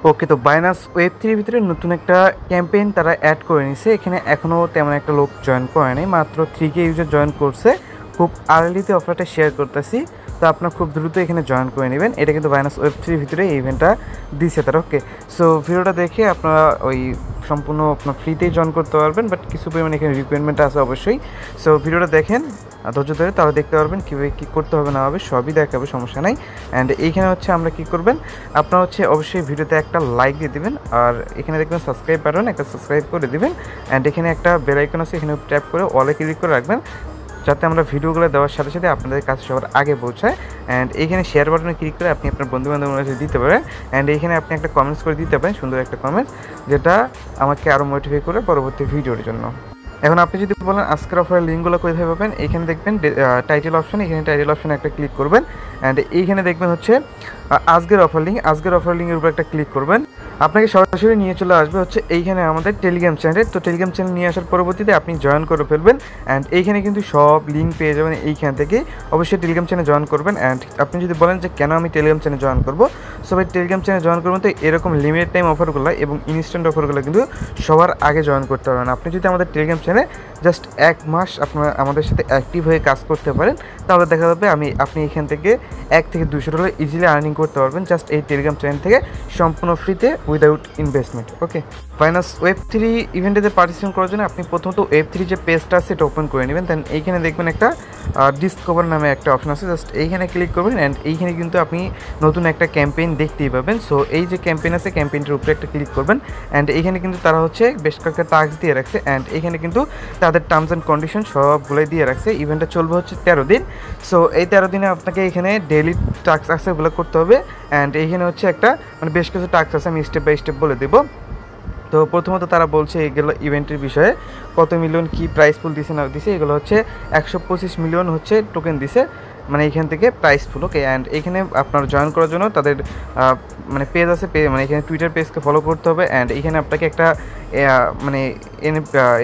ওকে, তো বাইনান্স ওয়েব3 ভিতরে নতুন একটা ক্যাম্পেইন তারা অ্যাড করে নিছে। এখানে এখনও তেমন একটা লোক জয়েন করে নাই, মাত্র 3K ইউজার জয়েন করছে। খুব আর্লিতে অফারটা শেয়ার করতেছি, তো আপনার খুব দ্রুত এখানে জয়েন করে নেবেন। এটা কিন্তু বাইনান্স ওয়েব3 ভিতরে এই ইভেন্টটা দিছে তারা। ওকে, সো ভিডিওটা দেখে আপনারা ওই সম্পূর্ণ আপনার ফ্রিতেই জয়েন করতে পারবেন, বাট কিছু পরিমাণে এখানে রিকোয়ারমেন্ট আছে অবশ্যই। সো ভিডিওটা দেখেন ধৈর্য ধরে, তাহলে দেখতে পারবেন কীভাবে কী করতে হবে না হবে, সবই দেখাবে, সমস্যা নাই। অ্যান্ড এইখানে হচ্ছে আমরা কী করবেন, আপনারা হচ্ছে অবশ্যই ভিডিওতে একটা লাইক দিয়ে দিবেন, আর এখানে দেখবেন সাবস্ক্রাইব বাটন, একটা সাবস্ক্রাইব করে দিবেন। অ্যান্ড এখানে একটা বেল আইকন আছে, এখানে ট্যাপ করে অলে ক্লিক করে রাখবেন, যাতে আমরা ভিডিওগুলো দেওয়ার সাথে সাথে আপনাদের কাছে সবার আগে পৌঁছায়। অ্যান্ড এইখানে শেয়ার বাটনে ক্লিক করে আপনি আপনার বন্ধুবান্ধবের কাছে দিতে পারেন। অ্যান্ড এইখানে আপনি একটা কমেন্টস করে দিতে পারেন, সুন্দর একটা কমেন্টস, যেটা আমাকে আরও মোটিভেট করে পরবর্তী ভিডিওর জন্য। এখন আপনি যদি বলেন আজকের অফারের লিঙ্কগুলো কোথায় পাবেন, এখানে দেখবেন টাইটেল অপশন, এখানে টাইটেল অপশানে একটা ক্লিক করবেন। অ্যান্ড এইখানে দেখবেন হচ্ছে আজকের অফার লিঙ্কের উপর একটা ক্লিক করবেন। আপনাকে সরাসরি নিয়ে চলে আসবে হচ্ছে এইখানে আমাদের টেলিগ্রাম চ্যানেলে। তো টেলিগ্রাম চ্যানেল নিয়ে আসার পরবর্তীতে আপনি জয়েন করে ফেলবেন। অ্যান্ড এইখানে কিন্তু সব লিঙ্ক পেয়ে যাবেন এইখান থেকে। অবশ্যই টেলিগ্রাম চ্যানেল জয়েন করবেন। অ্যান্ড আপনি যদি বলেন যে কেন আমি টেলিগ্রাম চ্যানেল জয়েন করবো, সবাই টেলিগ্রাম চ্যানেল জয়েন করবেন, তো এরকম লিমিটেড টাইম অফারগুলো এবং ইনস্ট্যান্ট অফারগুলো কিন্তু সবার আগে জয়েন করতে পারবেন। আপনি যদি আমাদের টেলিগ্রাম চ্যানেলে জাস্ট 1 মাস আপনার আমাদের সাথে অ্যাক্টিভ হয়ে কাজ করতে পারেন, তাহলে দেখা যাবে আপনি এখান থেকে $1 থেকে $200 ইজিলি আর্নিং করতে পারবেন, জাস্ট এই টেলিগ্রাম চ্যানেল থেকে সম্পূর্ণ ফ্রিতে উইদাউট ইনভেস্টমেন্ট। ওকে, বাইনান্স ওয়েব3 ইভেন্টেতে পার্টিসিপেট করার জন্য আপনি প্রথমত ওয়েব3 যে পেজটা আছে এটা ওপেন করে নেবেন। দেন এইখানে দেখবেন একটা ডিসকভার নামে একটা অপশন আছে, জাস্ট এইখানে ক্লিক করবেন। অ্যান্ড এইখানে কিন্তু আপনি নতুন একটা ক্যাম্পেইন দেখতেই পাবেন। সো এই যে ক্যাম্পেইন আছে, ক্যাম্পেইনটার উপরে একটা ক্লিক করবেন। অ্যান্ড এইখানে কিন্তু তারা হচ্ছে বেশ কয়েকটা টাস্ক দিয়ে রাখছে। অ্যান্ড এইখানে কিন্তু তাদের টার্মস অ্যান্ড কন্ডিশন সবগুলোই দিয়ে রাখছে। ইভেন্টটা চলবে হচ্ছে 13 দিন। সো এই 13 দিনে আপনাকে এখানে ডেইলি টাস্ক আছে, ওগুলো করতে হবে। অ্যান্ড এইখানে হচ্ছে একটা বেশ কিছু টাস্ক আছে, আমি স্টেপ বাই স্টেপ বলে দেবো। তো প্রথমত তারা বলছে এগুলো ইভেন্টের বিষয়ে, কত মিলিয়ন কি প্রাইস ফুল দিছে না দিছে। এগুলো হচ্ছে 125 মিলিয়ন হচ্ছে টোকেন দিছে, এখান থেকে প্রাইস ফুল। ওকে, অ্যান্ড এখানে আপনার জয়েন করার জন্য তাদের পেজ আছে, এখানে টুইটার পেজকে ফলো করতে হবে। অ্যান্ড এখানে আপনাকে একটা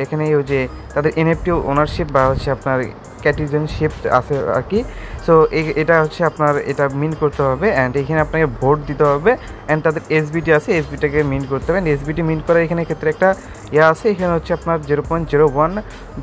এখানে ওই যে তাদের NFT ওনারশিপ বা হচ্ছে আপনার ক্যাটিজেনশিপ আছে আর কি। সো এটা হচ্ছে আপনার এটা মিন করতে হবে। অ্যান্ড এখানে আপনাকে ভোট দিতে হবে। অ্যান্ড তাদের SBT আছে, SBTকে মিন করতে হবে। SBT মিন করার এখানে ক্ষেত্রে একটা আছে, এখানে হচ্ছে আপনার 0.01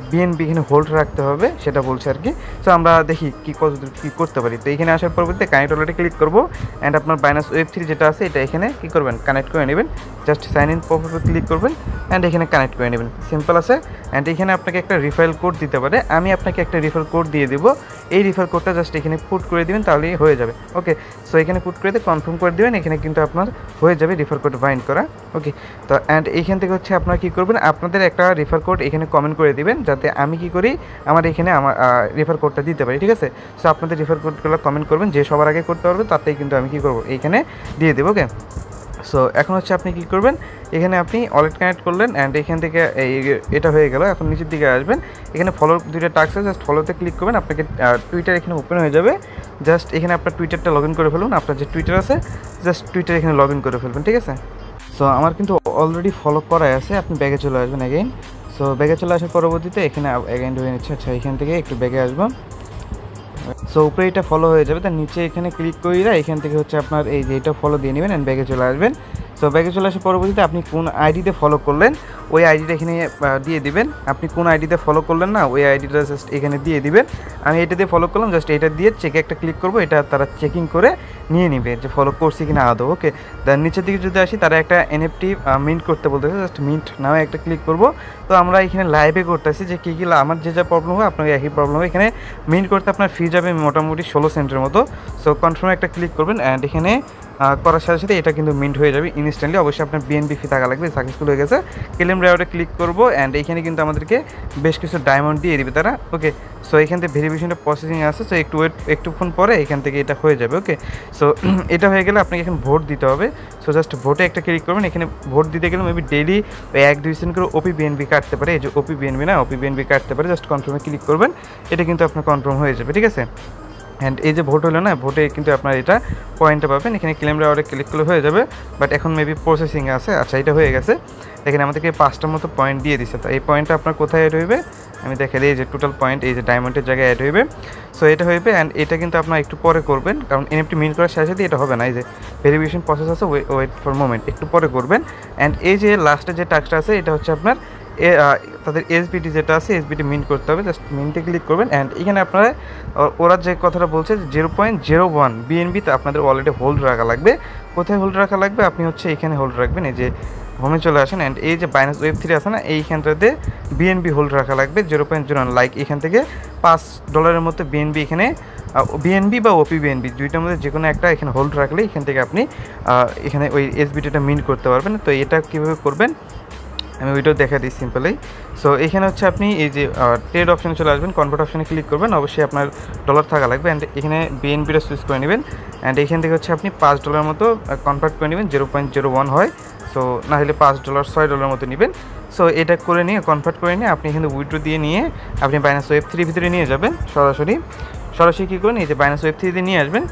BNB এখানে হোল্ড রাখতে হবে, সেটা বলছে আর কি। সো আমরা দেখি কী করতে পারি। তো এখানে আসার পরবর্তীতে কানেক্ট ওয়ালেটে ক্লিক করবো। অ্যান্ড আপনার বাইনান্স ওয়েব3 যেটা আছে এটা এখানে কী করবেন, কানেক্ট করে নেবেন। জাস্ট সাইন ইন প্রপোজে ক্লিক করবেন। অ্যান্ড এখানে কানেক্ট করে নেবেন, সিম্পল আছে। অ্যান্ড এখানে আপনাকে একটা রিফারেল কোড দিতে পারে, আমি আপনাকে একটা রিফারেল কোড দিয়ে দেবো। এই রিফারেল কোডটা জাস্ট এখানে পুট করে দেবেন, তাহলেই হয়ে যাবে। ওকে, সো এখানে পুট করে দিয়ে কনফার্ম করে দেবেন, এখানে কিন্তু আপনার হয়ে যাবে রিফার কোড বাইন্ড করা। ওকে, তো অ্যান্ড এইখান থেকে হচ্ছে আপনারা কী করবেন, আপনাদের একটা রিফার কোড এখানে কমেন্ট করে দিবেন, যাতে আমি কী করি আমার এখানে আমার রিফার কোডটা দিতে পারি, ঠিক আছে। সো আপনাদের রিফার কোডগুলো কমেন্ট করবেন, যে সবার আগে করতে পারবে তাতেই কিন্তু আমি কী করবো এইখানে দিয়ে দেবো। ওকে, সো এখন হচ্ছে আপনি কী করবেন, এখানে আপনি ওয়ালেট কানেক্ট করলেন। অ্যান্ড এখান থেকে এটা হয়ে গেল। এখন নিচের দিকে আসবেন, এখানে ফলো দুইটা টাস্ক আছে, জাস্ট ফলোতে ক্লিক করবেন। আপনাকে টুইটার এখানে ওপেন হয়ে যাবে। জাস্ট এখানে আপনার টুইটারটা লগ ইন করে ফেলুন, আপনার যে টুইটার আছে জাস্ট টুইটার এখানে লগ ইন করে ফেলবেন, ঠিক আছে। সো আমার কিন্তু অলরেডি ফলো করাই আছে, আপনি ব্যাগে চলে আসবেন অ্যাগেইন। সো ব্যাগে চলে আসার পরবর্তীতে এখানে অ্যাগেইন হয়ে নিচ্ছে। আচ্ছা, এখান থেকে একটু ব্যাগে আসবো। সো উপরে এটা ফলো হয়ে যাবে, তার নিচে এখানে ক্লিক করিরা এখান থেকে হচ্ছে আপনার এই যে এটা ফলো দিয়ে নেবেন। অ্যান্ড ব্যাগে চলে আসবেন। সো ব্যাগে চলে আসার পরবর্তীতে আপনি কোন আইডিতে ফলো করলেন ওই আইডিটা এখানে দিয়ে দিবেন। আপনি কোন আইডিতে ফলো করলেন না ওই আইডিটা জাস্ট এখানে দিয়ে দিবেন। আমি এটা দিয়ে ফলো করলাম, জাস্ট এটা দিয়ে চেকে একটা ক্লিক করবো, এটা তারা চেকিং করে নিয়ে নিবে যে ফলো করছি কিনা আদৌ। ওকে, তার নিচের দিকে যদি আসি, তারা একটা NFT মিন্ট করতে বলতেছে, জাস্ট মিন্ট নামে একটা ক্লিক করবো। তো আমরা এখানে লাইভে করতেছি যে কী আমার যে যা প্রবলেম হয় আপনাকে একই প্রবলেম হবে। এখানে মিন্ট করতে আপনার ফি যাবে মোটামুটি 16 সেন্টের মতো। সো কনফার্মে একটা ক্লিক করবেন। অ্যান্ড এখানে করার সাথে সাথে এটা কিন্তু মিন্ট হয়ে যাবে ইনস্ট্যান্টলি। অবশ্যই আপনার BNB ফি থাকা লাগবে, সাকসেসফুল হয়ে গেছে। ক্লেম রেওয়ার্ডে ক্লিক করবো। অ্যান্ড এইখানে কিন্তু আমাদেরকে বেশ কিছু ডায়মন্ড দিয়ে দিবে তারা। ওকে, সো এখান থেকে ভেরিফিকেশনটা প্রসেসিং আছে। সো একটুক্ষণ পরে এখান থেকে এটা হয়ে যাবে। ওকে, সো এটা হয়ে গেলে আপনাকে এখানে ভোট দিতে হবে। সো জাস্ট ভোটে একটা ক্লিক করবেন। এখানে ভোট দিতে গেলে মেবি ডেইলি 1-2 সেন্ট করে OP-BNB কাটতে পারে। এই যে OP-BNB না, OP-BNB কাটতে পারে। জাস্ট কনফার্মে ক্লিক করবেন, এটা কিন্তু আপনার কনফার্ম হয়ে যাবে, ঠিক আছে। অ্যান্ড এই যে ভোট হলো না, ভোটে কিন্তু আপনার এটা পয়েন্টটা পাবেন। এখানে ক্লেম রেওয়ার্ডে ক্লিক করলে হয়ে যাবে, বাট এখন মেবি প্রসেসিংয়ে আছে। আচ্ছা, এটা হয়ে গেছে। এখানে আমাদেরকে 5টার মতো পয়েন্ট দিয়ে দিচ্ছে। তো এই পয়েন্টটা আপনার কোথায় রইবে, আমি দেখাই দিই, এই যে টোটাল পয়েন্ট এই যে ডায়মন্ডের জায়গায় অ্যাড হইবে। সো এটা হইবে অ্যান্ড এটা কিন্তু আপনার একটু পরে করবেন, কারণ এনএফটি মিন করার সাথে সাথে এটা হবে না। এই যে ভেরিফিকেশন প্রসেস আছে, ওয়েট ফর মোমেন্ট, একটু পরে করবেন। অ্যান্ড এই যে লাস্টে যে টাস্কটা আছে এটা হচ্ছে আপনার তাদের এসবিটি যেটা আছে এসবিটি মিন করতে হবে। জাস্ট মিনটে ক্লিক করবেন অ্যান্ড এখানে আপনারা ওরা যে কথাটা বলছে 0.01 বিএনবিতে আপনাদের অলরেডি হোল্ড রাখা লাগবে। কোথায় হোল্ড রাখা লাগবে? আপনি হচ্ছে এখানে হোল্ড রাখবেন, এই যে হোমে চলে আসেন অ্যান্ড এই যে বাইনান্স ওয়েব3 আছে না, এইখানটাতে বিএনবি হোল্ড রাখা লাগবে 0.01। লাইক এখান থেকে $5 মতো বিএনবি, এখানে বিএনবি বা ওপি বিএনবি দুইটার মধ্যে যে কোনো একটা এখানে হোল্ড রাখলে এখান থেকে আপনি এখানে ওই এসবিটিটা মিন করতে পারবেন। তো এটা কীভাবে করবেন আমি ওইটাও দেখা দিই সিম্পলি। সো এখানে হচ্ছে আপনি এই যে ট্রেড অপশানে চলে আসবেন, কনভার্ট অপশানে ক্লিক করবেন, অবশ্যই আপনার ডলার থাকা লাগবে অ্যান্ড এখানে বিএনপিটা চুজ করে নেবেন অ্যান্ড এখান থেকে হচ্ছে আপনি $5 মতো কনভার্ট করে নেবেন, 0.01 হয়। সো না হলে $5 $6 মতো নেবেন। সো এটা করে নিয়ে কনভার্ট করে নিয়ে আপনি এখানে উইথড্র দিয়ে নিয়ে আপনি বাইনান্স ওয়েব3 ভিতরে নিয়ে যাবেন। সরাসরি কী করেন, এই যে বাইনান্স ওয়েব3 নিয়ে আসবেন,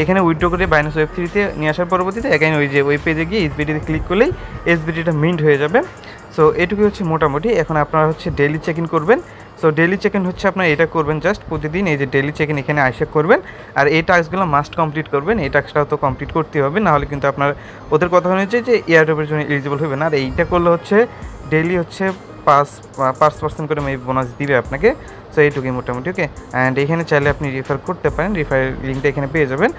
এখানে উইথড্র করে বাইনান্স ওয়েব3 নিয়ে আসার পরবর্তীতে এখানে ওই যে ওই পেজে গিয়ে এসবিটিতে ক্লিক করলেই এসবিটিটা মিন্ট হয়ে যাবে। সো এটুকুই হচ্ছে মোটামুটি। এখন আপনারা হচ্ছে ডেইলি চেক ইন করবেন। সো ডেইলি চেক ইন হচ্ছে আপনারা এটা করবেন, জাস্ট প্রতিদিন এই যে ডেইলি চেক ইন এখানে আইসা করবেন আর এই টাস্কগুলো মাস্ট কমপ্লিট করবেন। এই টাস্কটাও তো কমপ্লিট করতে হবে, নাহলে কিন্তু আপনার ওদের কথা হয়েছে যে এয়ারড্রপের জন্য এলিজিবল হবে না। আর এইটা করলে হচ্ছে ডেইলি হচ্ছে 5% করে মেবি বোনাস দিবে আপনাকে। সো এইটুকুই মোটামুটি। ওকে, অ্যান্ড এখানে চাইলে আপনি রেফার করতে পারেন, রেফার লিঙ্কটা এখানে পেয়ে যাবেন।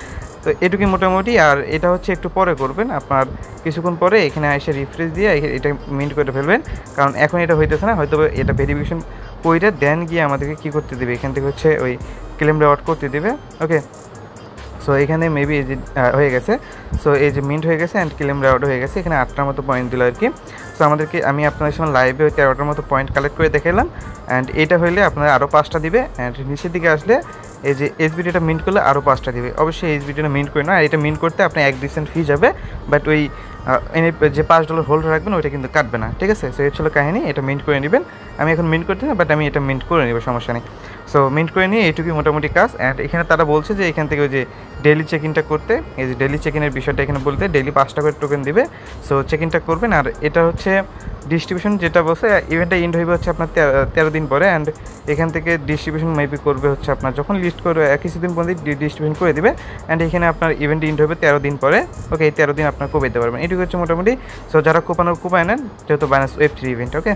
তো এটুকুই মোটামুটি। আর এটা হচ্ছে একটু পরে করবেন, আপনার কিছুক্ষণ পরে এখানে এসে রিফ্রেশ দিয়ে এটা মিন্ট করে ফেলবেন, কারণ এখন এটা হইতেছে না, হয়তো এটা ভেরিফিকেশন কইরা দেন গিয়ে আমাদেরকে কী করতে দেবে, এখান থেকে হচ্ছে ওই ক্লেম রেওয়ার্ড করতে দেবে। ওকে, সো এখানে মেবি এই যে হয়ে গেছে। সো এই যে মিন্ট হয়ে গেছে অ্যান্ড ক্লেম রেওয়ার্ড হয়ে গেছে। এখানে 8টার মতো পয়েন্ট দিল আর কি। সো আমি আপনাদের সঙ্গে লাইভে ওই 13টার মতো পয়েন্ট কালেক্ট করে দেখালাম অ্যান্ড এটা হইলে আপনারা আরও 5টা দিবে অ্যান্ড নিচের দিকে আসলে এই যে এসবিটিটা মিন্ট করলে আরও 5টা দিবে। অবশ্যই এসবিটিটা মিন্ট করে না, এটা মিন্ট করতে আপনার 1% ফি যাবে, বাট ওই যে $5 হোল্ড রাখবেন ওইটা কিন্তু কাটবে না, ঠিক আছে। সো এই ছিল কাহিনি, এটা মিন্ট করে নেবেন। আমি এখন মিন্ট করতে না, বাট আমি এটা মিন্ট করে নেব, সমস্যা নেই। সো মিন্ট করে নিয়ে এইটুকুই মোটামুটি কাজ। অ্যান্ড এখানে তারা বলছে যে এখান থেকে ওই যে ডেইলি চেক ইনটা করতে, এই যে ডেইলি চেক ইনের বিষয়টা এখানে বলতে ডেইলি 5টা করে টোকেন দিবে। সো চেক ইনটা করবেন। আর এটা হচ্ছে ডিস্ট্রিবিউশন যেটা বলছে, ইভেন্টটা এন্ড হইবে হচ্ছে আপনার 13 দিন পরে অ্যান্ড এখান থেকে ডিস্ট্রিবিউশন মেবি করবে হচ্ছে আপনার যখন লিস্ট করবে কিছুদিন পর্যন্ত ডিস্ট্রিবিউশন করে দিবে অ্যান্ড এখানে আপনার ইভেন্ট এন্ড হবে 13 দিন পরে। ওকে, এই 13 দিন আপনার কোপাইতে পারবেন, এটুকু হচ্ছে মোটামুটি। সো যারা কোপানোর কোপায় নেন, যেহেতু বাইনান্স ওয়েব3 ইভেন্ট। ওকে।